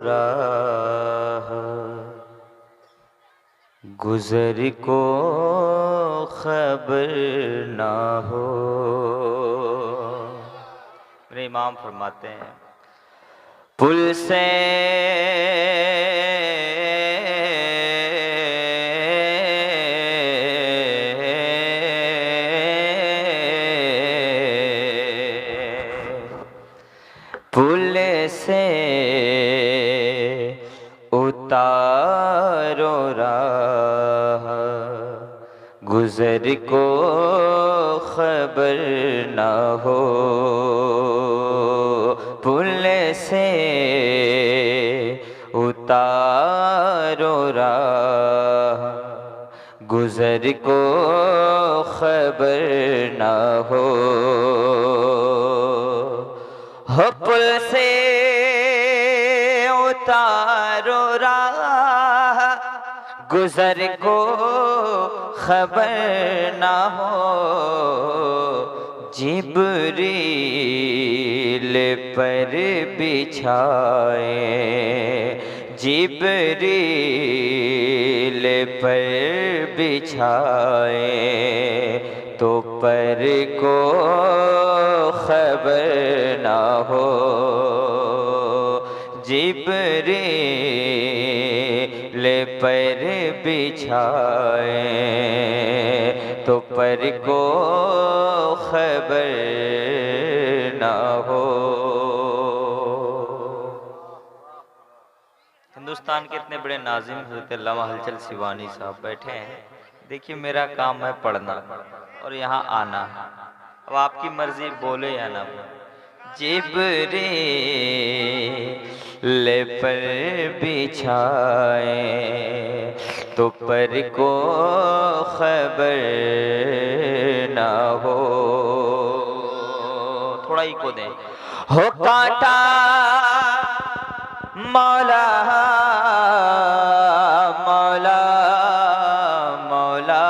राह गुजर को खबर ना हो। मेरे इमाम फरमाते हैं पुल से पुल से उतारो राह गुजर को खबर ना हो। पुल से उतारो राह गुजर को खबर ना हो। पुल से उतारो राह गुजर को खबर ना हो। जिब्रील पर बिछाए जिब्रील पर बिछाए तो पर को खबर ना हो। जिब्रील पर बिछाए तो पर को खबर ना हो। हिंदुस्तान के इतने बड़े नाज़िम हज़रत अल्लामा हलचल सिवानी साहब बैठे हैं। देखिए मेरा काम है पढ़ना और यहाँ आना। अब आपकी मर्जी बोले या ना बोले। जिब्रील पर बिछाए तो पर को खबर ना हो। थोड़ा ही को दें। हो कांटा मौला मौला मौला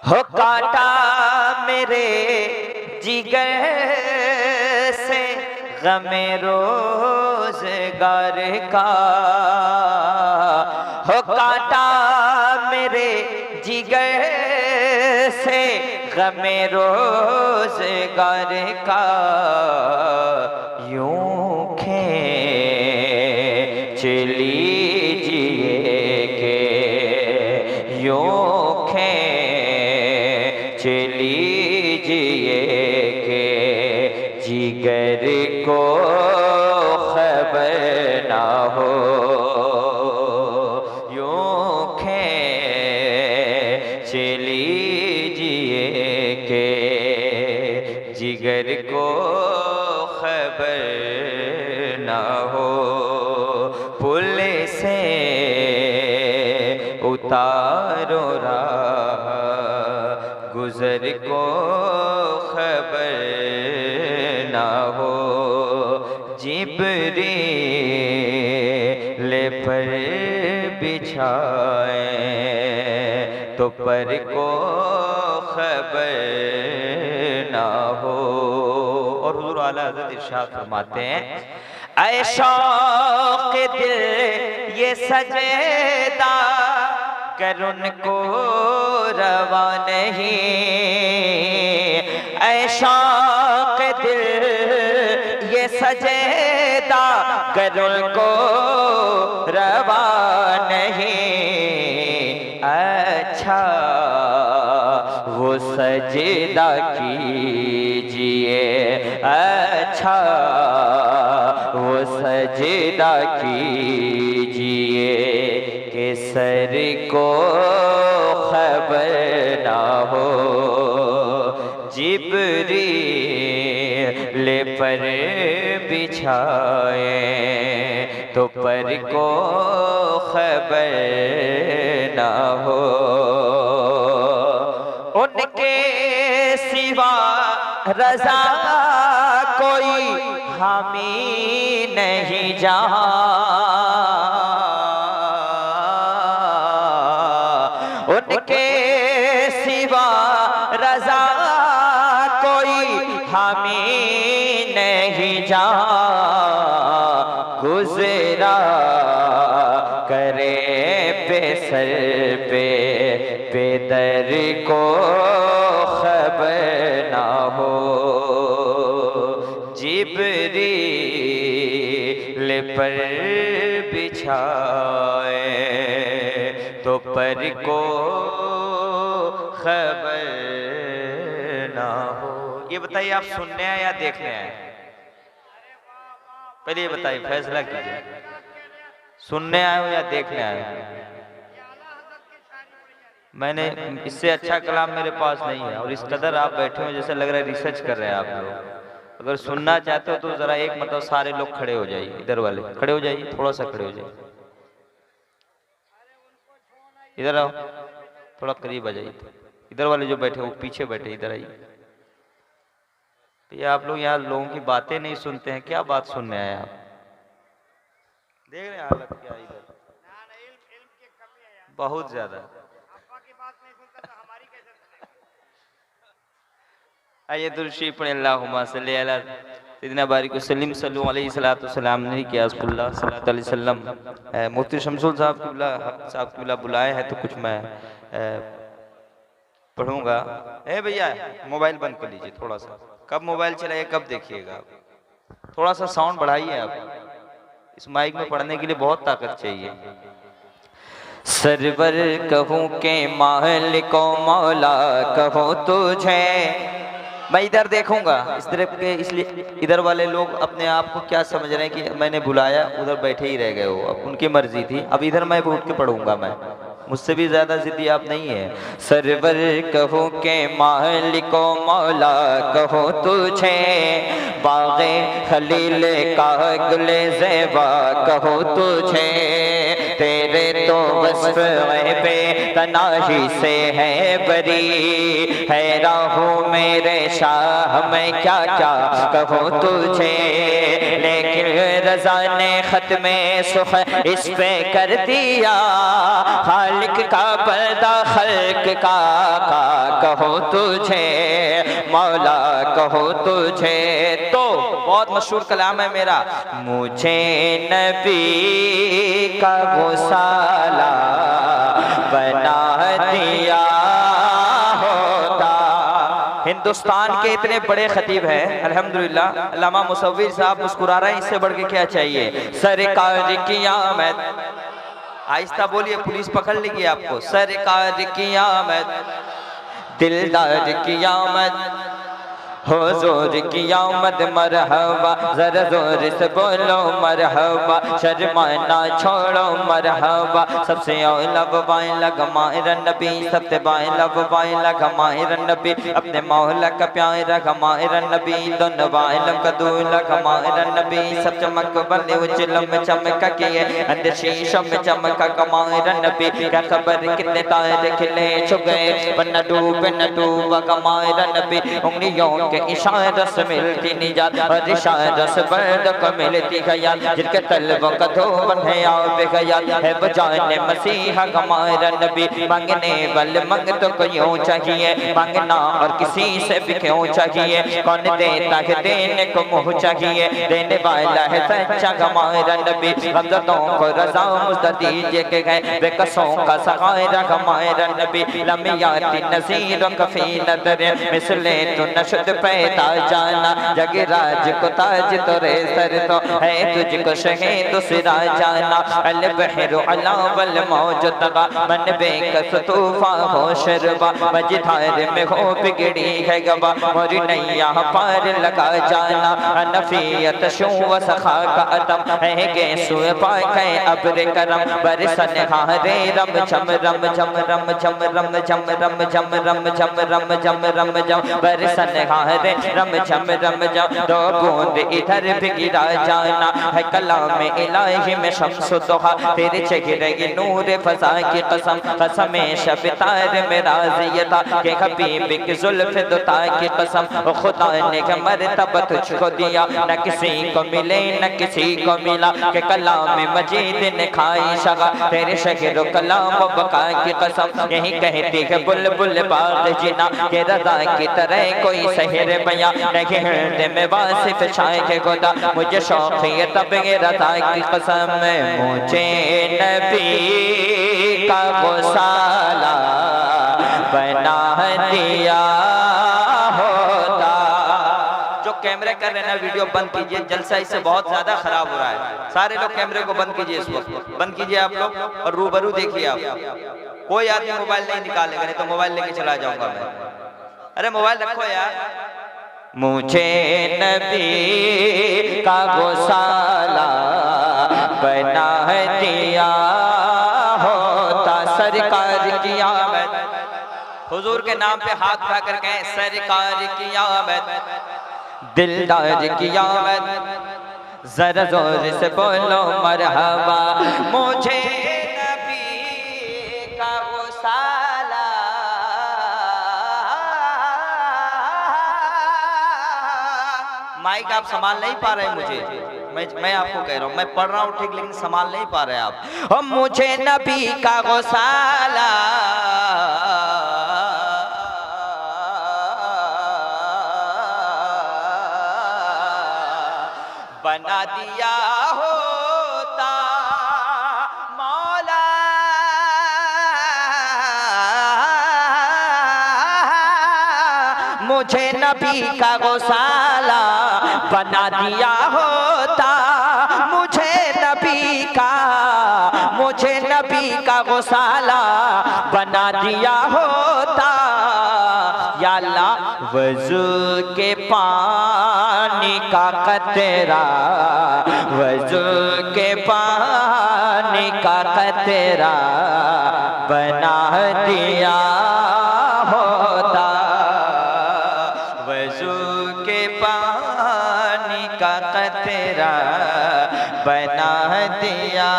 हो कांटा मेरे जिगर से गमे रोज़गार का। हो कांटा मेरे जिगर से गमे रोज़गार का। यूं खींच लीजिए के यूं खींच लीजिए के जिगर को खबर ना हो। यूं खींच लीजिए के जिगर को खबर ना हो। पुल से उतारो राह गुजर को खबर ना हो। जिब्रील पर बिछाए तो पर को खबर ना हो। और हुज़ूर आला हज़रत इरशाद फरमाते हैं ऐ शौक़ दिल ये सजदा कर उनको रवा नहीं। ऐ शौक़ दिल ये सजदा कर उनको रवा नहीं। अच्छा वो सजदा कीजिए अच्छा वो सजदा कीजिए कि सर को खबर ना हो। जिब्रील पर बिछाए तो पर को खबर ना हो। उनके सिवा रज़ा कोई हामी नहीं जहां। उनके सिवा रज़ा कोई हामी नहीं ही जा गुजरा करे बेसर पे दर को खबर ना हो। जिब्रील पर बिछाए तो पर को खबर ना हो। ये बताइए आप सुनने आए या देखने आए? पहले ये बताइए, फैसला कीजिए, सुनने आए हो या देखने आए हो? मैंने इससे अच्छा कलाम मेरे पास नहीं है और इस कदर आप बैठे हो जैसे लग रहा है रिसर्च कर रहे हैं आप लोग। अगर सुनना चाहते हो तो जरा एक मतलब सारे लोग खड़े हो जाइए, इधर वाले खड़े हो जाइए, थोड़ा सा खड़े हो जाइए, इधर आओ, थोड़ा करीब आ जाइए। इधर वाले जो बैठे वो पीछे बैठे, इधर आइए। ये आप लोग यहाँ लोगों की बातें नहीं सुनते हैं, क्या बात सुनने आए आप? देख रहे हैं हालत क्या है इधर, बहुत ज्यादा। आइए दुरूद पढ़ें, अल्लाहुम्मा सल्ली अला सय्यिदिना बारिक वसल्लिम सल्लु अलैहि सलातु वस्सलाम ने किया सल्लल्लाहु अलैहि वसल्लम। मुफ्ती शमसुल साहब किबला बुलाए हैं तो कुछ मैं पढ़ूंगा। भैया मोबाइल बंद कर लीजिए थोड़ा सा, कब मोबाइल चलाइए कब देखिएगा, थोड़ा सा साउंड बढ़ाइए आप। इस माइक में पढ़ने के लिए बहुत ताकत चाहिए। सरवर कहूँ के मालिको मौला कहो तुझे, मैं इधर देखूंगा इस तरफ के, इसलिए इधर वाले लोग अपने आप को क्या समझ रहे हैं कि मैंने बुलाया, उधर बैठे ही रह गए हो, अब उनकी मर्जी थी। अब इधर मैं उठ के पढ़ूंगा, मैं मुझसे भी ज्यादा जिद्दी आप नहीं है। सरवर कहो के मालिको मौला कहो तुझे, बाग़े खलील का गुले ज़ेबा कहो तुझे, तेरे तो वस्फ़ ऐबे तनाही से है बरी, हैरान हूँ मेरे शाह मैं क्या क्या कहो तुझे, लेकिन रज़ा ने खत में सुख इस पे कर दिया, खालिक का पर्दा खल्क का कहो तुझे, मौला कहो तुझे। तो बहुत मशहूर कलाम है मेरा, मुझे नबी का गुसाला बना दिया होता। हिंदुस्तान के इतने बड़े खतीब हैं अल्हम्दुलिल्लाह, अल्लामा मुसव्विर साहब मुस्कुरा रहे हैं, इससे बढ़ के क्या चाहिए। सरकार की आमद, आहिस्ता बोलिए पुलिस पकड़ लेगी आपको। सरकार की आमद, दिलदार की आमद, हुजूर की आमद मरहबा, जरा जोर से बोलो मरहबा, शर्माना छोड़ो मरहबा, सबसे औला बाएं लगमाए नबी, सबसे बाएं बाएं लगमाए नबी, अपने मौला का प्यारा गमाए नबी, दोनों बाएं का दूल्हा गमाए नबी, सब चमक बने उजलम में चमक किए, अंदर शीशों में चमका गमाए नबी, क्या खबर कितने तारे खिले छुप गए, न डूबे न डूबा गमाए नबी, उंगलियों के इशारे से मिलती निजात और इशारे से बर्द को मिलती हयात, जिनके तलबों का धोबन है आप गया है बजाने मसीहा हमारा नबी, मांगने वाले मांग तो क्यों चाहिए, मांगना और किसी से भी क्यों चाहिए, कौन देता है देने को मुँह चाहिए, देने वाला है सच्चा हमारा नबी, गमज़दों को रज़ा मुझे दीजिए के गए बेकसों का सहारा हमारा नबी, लम्याती नज़ीर कफ़ी नदर मिसले तो नशद पैदा जाना, जगराज को ताज तो रे सर तो है तुझको शहीद सिरा जाना, अल बहरु अला वल मौज तगा, मन बेकस तूफा हो शरबा, मझधार में हो बिगड़ी है गवा, मोरी नैया पार लगा जाना, नफियत शू व सखा का अदम है गेसु पाके अब्र करम, बरसन हारे रम झम रम झम रम झम रम झम रम झम रम झम रम झम रम झम, बरसन हारे रम झम दो बूंद इधर भी गिरा जाना, है कलाम इलाही में शम्स दोहा, तेरे चेहरे की नूर फजा की कसम, कसम शब तार में राज़ियता के हबीब की जुल्फ दुता की कसम, खुदा ने मर्तबा तुझको दिया, न किसी को मिले न किसी को मिला, के कलाम मजीद ने खाई शगा, तेरे शहर कलाम बका की कसम, यही कहती है बुलबुल बाग जिना, के रज़ा की तरह कोई सहे रे भैया नहीं हृदय में वासिफ शाय के खुदा मुझे शौक है तब रता की कसम मुझे नबी का गौसाला बना दिया होता। जो कैमरे कर रहे हैं ना वीडियो बंद कीजिए, जलसा इससे बहुत ज्यादा खराब हो रहा है। सारे लोग कैमरे को बंद कीजिए, इस वक्त बंद कीजिए आप लोग और रूबरू देखिए आप। कोई आदमी मोबाइल नहीं निकालेगा, नहीं तो मोबाइल लेके चला जाऊंगा मैं। अरे मोबाइल रखो यार। मुझे नबी का गौसाला बना दिया होता। सरकार की आमद, हुजूर के नाम पे हाथ उठा कर कहें सरकार की आमद, दिलदार की आमद, जरा जोर से बोलो मरहबा। मुझे नबी का गौसाला माइक आप संभाल नहीं पा रहे मुझे, मैं आपको कह रहा हूँ, मैं पढ़ रहा हूँ ठीक लेकिन संभाल नहीं पा रहे आप। और मुझे नबी का गौसाला बना दिया होता मौला। मुझे नबी का गौसाला बना दिया होता। मुझे नबी का गौसाला बना दिया होता। या अल्लाह वज़ू के पानी का कतरा, वज़ू के पानी का कतरा बना दिया होता। वज़ू के पानी का कतरा बना दिया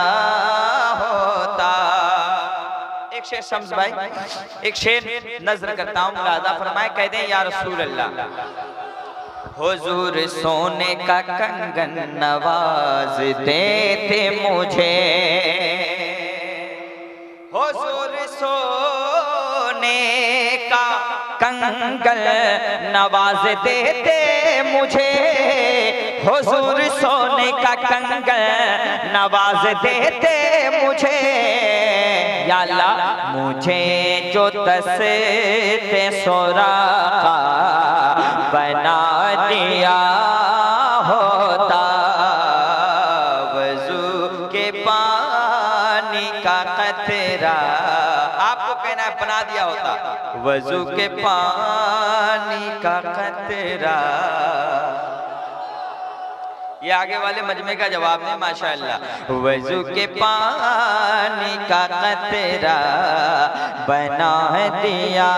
होता। एक शेर शम्स भाई, एक शेर नजर करता हूँ, मुलाज़ा फरमाए, कह दें या रसूल अल्लाह। हुजूर सोने का कंगन नवाज देते मुझे, हुजूर सोने का कंगन नवाज देते मुझे, हुजूर सोने का कंगन नवाज देते मुझे। या अल्लाह मुझे जो दस्ते सोरा का बना दिया होता। वज़ू के पानी का कतरा, आपको कहना है बना दिया होता। वज़ू के पानी का कतरा, ये आगे वाले मजमे का जवाब नहीं माशाअल्लाह। वज़ू के पानी का कतरा बना दिया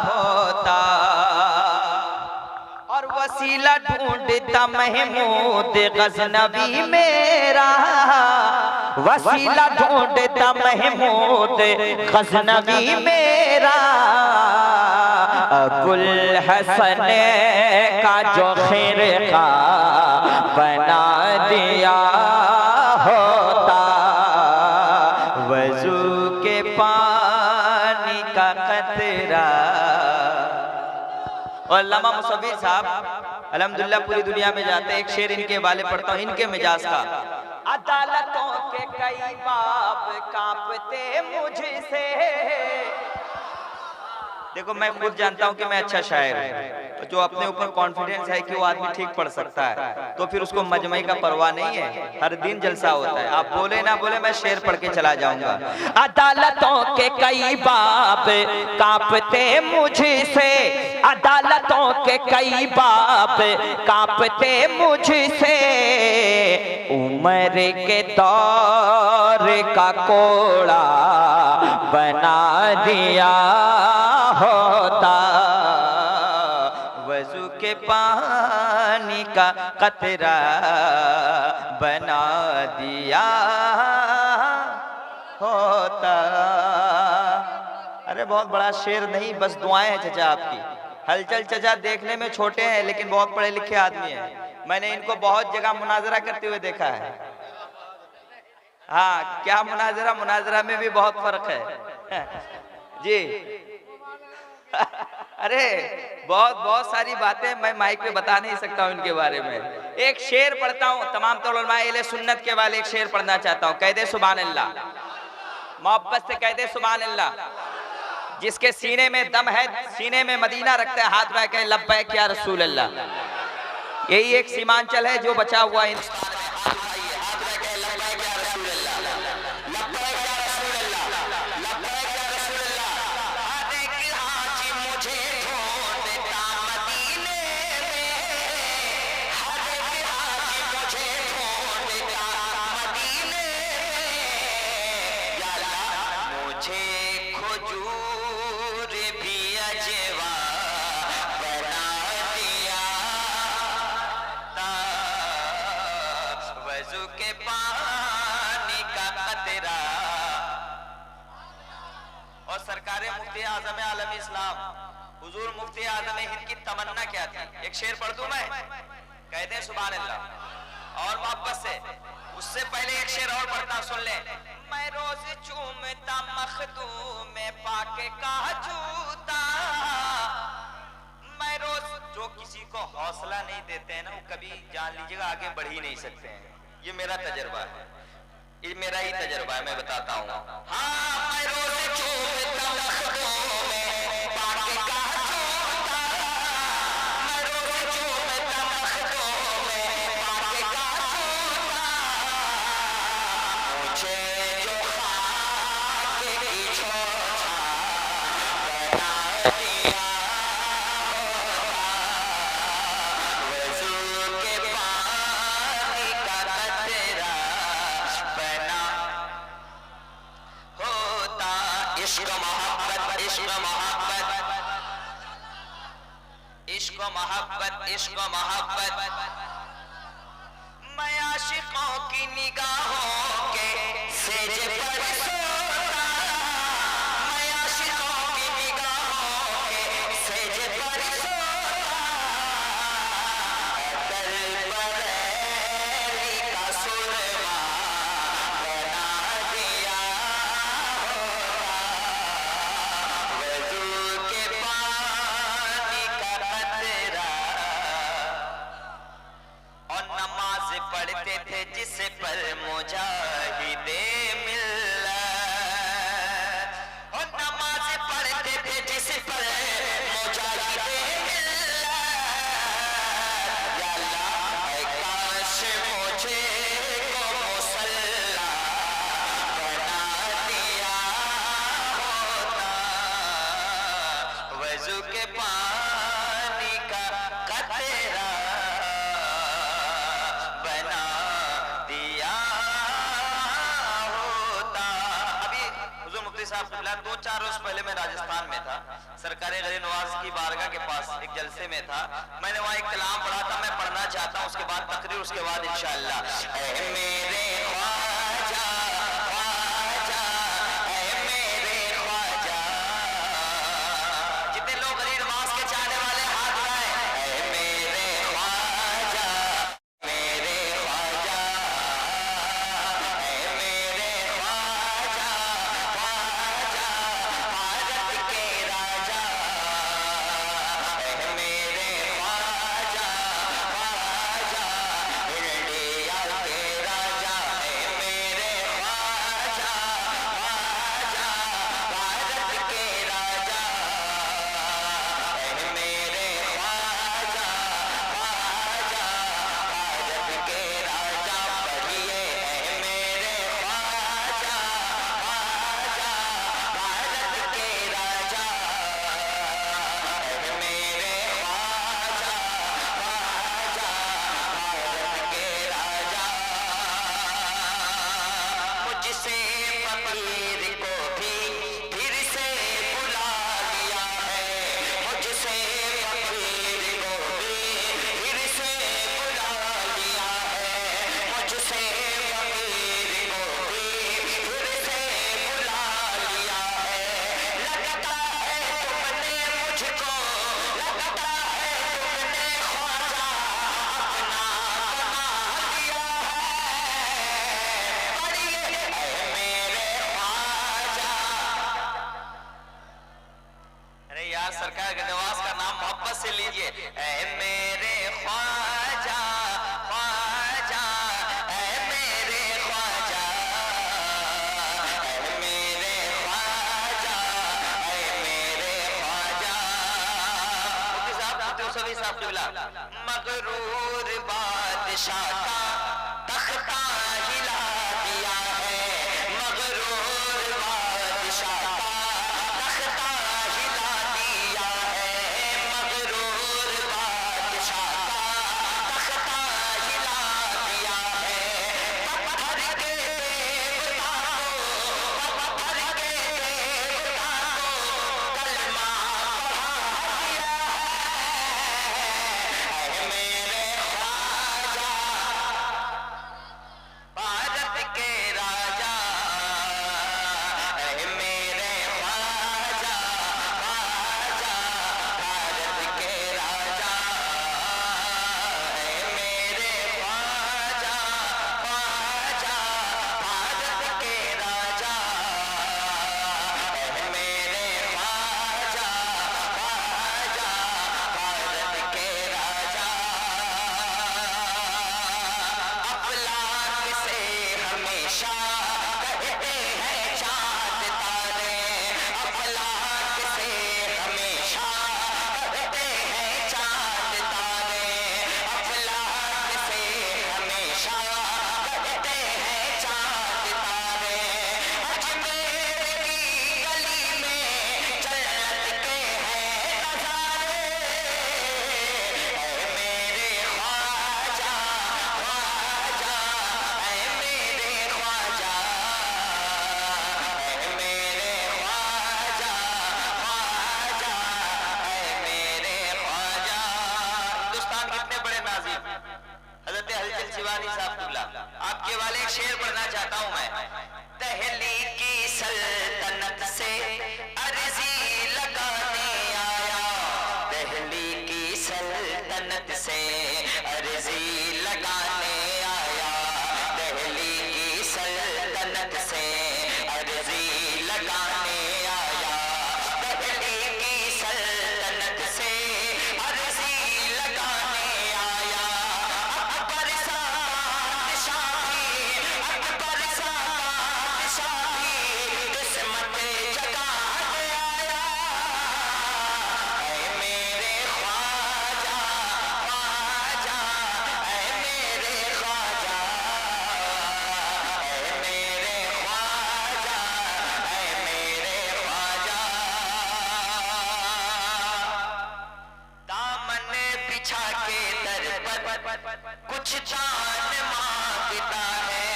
होता। और वसीला ढूंढता महमूद गज़नवी मेरा, वसीला ढूंढता महमूद गज़नवी मेरा। अबुल हसन का जो खिरका बना दिया होता। वज़ू के पानी का कतरा। और अल्लामा मुसव्विर साहब अल्हम्दुलिल्लाह पूरी दुनिया में जाते हैं, एक शेर इनके हवाले पढ़ता हूँ, इनके मिजाज का। अदालतों के कई बाब कांपते मुझसे। देखो मैं खुद जानता हूँ कि मैं अच्छा शायर हूँ, तो जो अपने ऊपर कॉन्फिडेंस है कि वो आदमी ठीक पढ़ सकता है, तो फिर उसको मजमई का परवाह नहीं है। हर दिन जलसा होता है, आप बोले ना बोले मैं शेर पढ़ के चला जाऊंगा। अदालतों के कई बाब कांपते मुझसे, अदालतों के कई बाब कांपते मुझसे। उम्र के दौर का कोड़ा बना दिया होता। वज़ू के पानी का कतरा बना दिया होता। अरे बहुत बड़ा शेर नहीं, बस दुआएं हैं चचा आपकी। हलचल चचा देखने में छोटे हैं लेकिन बहुत पढ़े लिखे आदमी हैं। मैंने इनको बहुत जगह मुनाजरा करते हुए देखा है। हाँ क्या मुनाजरा, मुनाजरा में भी बहुत फर्क है जी। अरे बहुत बहुत सारी बातें मैं माइक पे बता नहीं सकता हूँ इनके बारे में। एक शेर पढ़ता हूँ, तमाम उलमा अहले सुन्नत के वाले एक शेर पढ़ना चाहता हूँ। कह दे सुभान अल्लाह, मोहब्बत से कह दे सुभान अल्लाह। जिसके सीने में दम है, सीने में मदीना रखता है, हाथ में कहे लब्बैक या रसूल अल्लाह। यही एक सीमांचल है जो बचा हुआ हिंदुस्तान में। के पानी का कतरा। और सरकारे मुफ्ती आजम आलम इस्लाम हुजूर मुफ्ती आजम हिंद की तमन्ना क्या थी? एक शेर पढ़ दूं मैं, कह दे सुभान अल्लाह और मोहब्बत से। उससे पहले एक शेर और पढ़ता, सुन ले। मैं रोज चूमता मखदूम में पाके का जूता। मैं रोज, जो किसी को हौसला नहीं देते हैं ना, वो कभी जान लीजिएगा आगे बढ़ ही नहीं सकते हैं। ये मेरा तजर्बा है, ये मेरा ही तजर्बा है, मैं बताता हूँ। हाँ, मैं रोज चूमता मखदूम में पाके का जूता। मैं रोज चूमता मखदूम में पाके का जूता। मुझे जो खाक की छोछा बना दिया इश्क मोहब्बत, इश्क मोहब्बत, इश्क मोहब्बत, इश्क मोहब्बत। मैं आशिकों की निगाहों के सेज पर सोता। मैं आशिकों की निगाहों के सेज पर सोता। दर बरेली का सुरमा बना दिया पढ़ते थे जिस पर मुजाहिदे मिल्लत। और नमाज पढ़ते थे जिस पर मुजाहिदे मिल्लत। या अल्लाह काश मुझे को मुसल्ला बना दिया होता। वज़ू के पानी का कतरा बना दिया होता। अभी हुजूर मुफ्ती साहब 2-4 रोज पहले मैं राजस्थान में था, सरकारे गरीब नवाज की बारगाह के पास एक जलसे में था। मैंने वहाँ एक कलाम पढ़ा था, मैं पढ़ना चाहता हूँ, उसके बाद तकरीर, उसके बाद इंशाअल्लाह। ऐ मेरे ख्वाजा ख्वाजा, ऐ मेरे ख्वाजा। जितने लोग गरीब नवाज के चाहने वाले हाथ उठाएं। ऐ मेरे ख्वाजा, मेरे ख्वाजा, ऐ मेरे ख्वाजा ख्वाजा, भारत के राजा। ऐ मेरे ख्वाजा ख्वाजा, इंडिया के राजा। ऐ किबला, मगरूर बादशाह का तख्ता हिला दिया है, मगरूर बादशाह का तख्ता हिला दिया है, मगरूर बादशाह का तख्ता हिला दिया है। पत्थर के देवता को, पत्थर के देवता को कलमा पढ़ा दिया है। मेरे ख्वाजा भारत के राजा, मेरे ख्वाजा ख्वाजा भारत के राजा, मेरे ख्वाजा ख्वाजा भारत के राजा, मेरे ख्वाजा ख्वाजा भारत के राजा। अफलाक से हमेशा कहते हैं चाँद तारे, अफलाक से हमेशा कहते हैं चाँद तारे, अफलाक से हमेशा कहते हैं चाँद तारे। अजमेर की गली में जन्नत के हैं नजारे, मेरे ख्वाजा ख्वाजा, मेरे ख्वाजा, मेरे ख्वाजा ख्वाजा, मेरे ख्वाजा। हिंदुस्तान कितने बड़े नाज़िम हजरत हलचल शिवानी साहब किबला, आपके वाले एक शेर पढ़ना चाहता हूं मैं। दहली की सल्तनत से अर्जी लगाने आया, दहली की सल्तनत से अर्जी लगाने आया, दहली की सल्तनत से अर्जी लगाने आया, दहली की सल्तनत से अर्जी लगाने आया। अकबर सा बादशाही, अकबर सा बादशाही किस्मत जगाने आया, मेरे ख्वाजा ख्वाजा, मेरे ख्वाजा, मेरे ख्वाजा, मेरे ख्वाजा। दामन बिछा के दर पर कुछ जान मांगता है,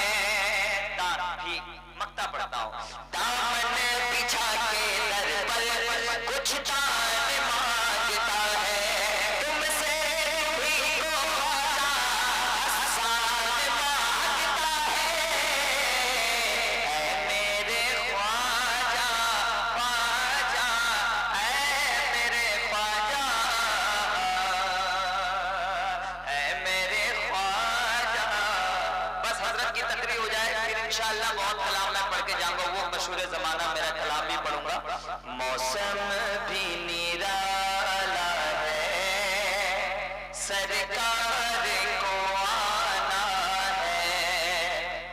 ठीक मक्ता पढ़ता हूँ। दामन बिछा के दर पर कुछ जान मांगता है, तुमसे भी को ख्वाजा आसान मांगता है, मेरे ख्वाजा ख्वाजा, मेरे ख्वाजा, मेरे ख्वाजा। बस हजरत की तकरीर हो जाए, फिर इंशाअल्लाह बहुत कलाम मैं पढ़ के जाऊंगा, वो मशहूर जमाना मेरा कलाम भी पढ़ूंगा। मौसम भी निराला है, सरकार को आना है,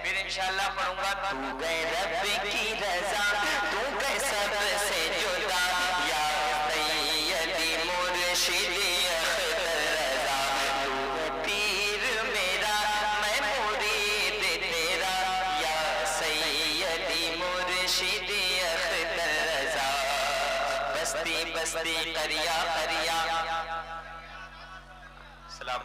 फिर इंशाअल्लाह पढ़ूंगा। तू गए रब की रजा, तू गए सबसे जुदा, या सैयदी मुर्शिद अख्तर रजा, तू है पीर मेरा मैं मुरीद तेरा, या सैयदी मुर्शिद अख्तर रजा। बस्ती बस्ती करिया करिया। सलाम।